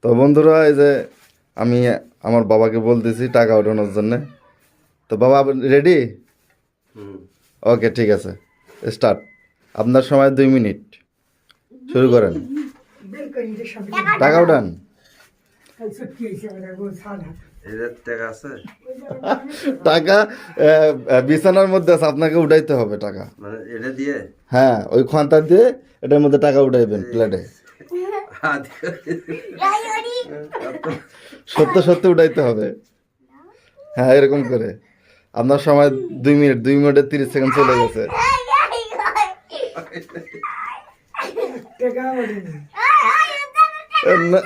তো বন্ধুরা, এই যে আমি আমার বাবাকে বলতেছি টাকা ওঠানোর জন্যে। তো বাবা রেডি? ওকে, ঠিক আছে, স্টার্ট। আপনার সময় 2 মিনিট, শুরু করেন। টাকা উঠান। টাকা বিছানার মধ্যে আছে, আপনাকে উঠাইতে হবে টাকা। মানে এটা দিয়ে হ্যাঁ, ওই খন্তা দিয়ে এটার মধ্যে টাকা উঠাইবেন প্লেটে। সত্য সত্য উঠাইতে হবে। হ্যাঁ, এরকম করে। আপনার সময় 2 মিনিট, 2 মিনিটে 30 সেকেন্ড চলে গেছে। না,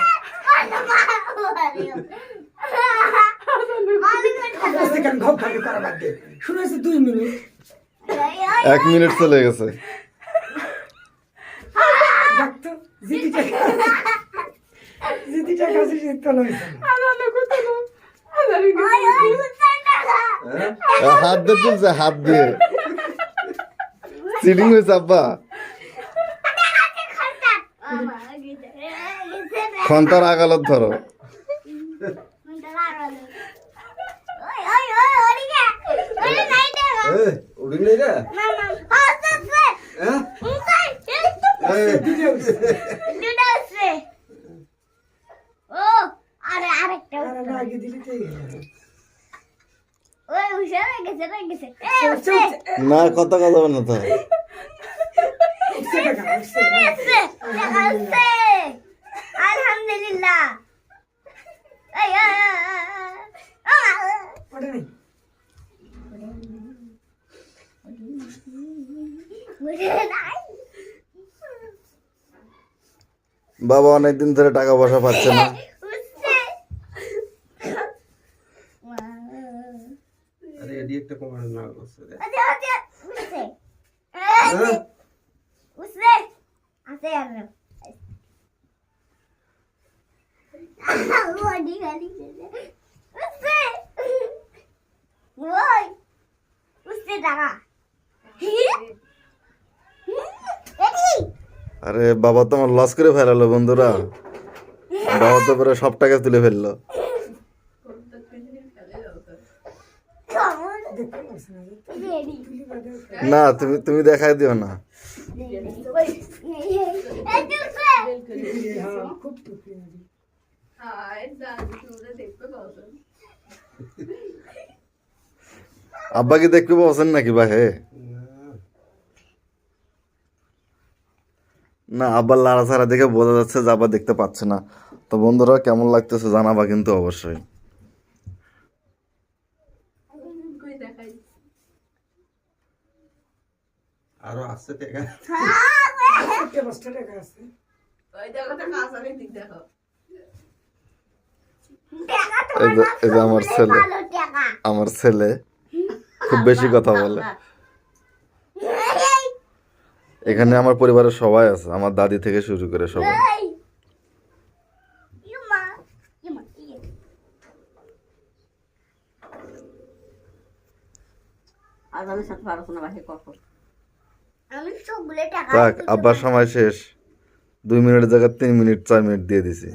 1 মিনিট চলে গেছে। হাত দিয়ে তুলছে, হাত দিয়ে। চিটিং হয়েছে আব্বা। খন্তার আগালত ধরো। উড়ি নেই রে না, কথা কথা বল না তো। আলহামদুলিল্লাহ। বাবা অনেকদিন ধরে টাকা পয়সা পাচ্ছে না। আরে এডি একটা কমানো না করছে রে আরে বাবা তো আমার লস করে ফেলালো বন্ধুরা। বাবা তো পরে সব টাকা তুলে ফেললো। না, তুমি দেখাই দিও না। আব্বা কি দেখতে পাচ্ছেন নাকি ভাই? না, আব্বার লাড়া ছাড়া দেখে বোঝা যাচ্ছে যে আব্বা দেখতে পাচ্ছে না। তো বন্ধুরা, কেমন লাগতেছে জানাবা কিন্তু অবশ্যই। আরো আছে টাকা এই যে আমার ছেলে খুব বেশি কথা বলে। এখানে আমার পরিবারের সবাই আছে, আমার দাদি থেকে শুরু করে সবাই। যাক, আব্বার সময় শেষ। 2 মিনিটের জায়গায় 3 মিনিট 4 মিনিট দিয়ে দিছি।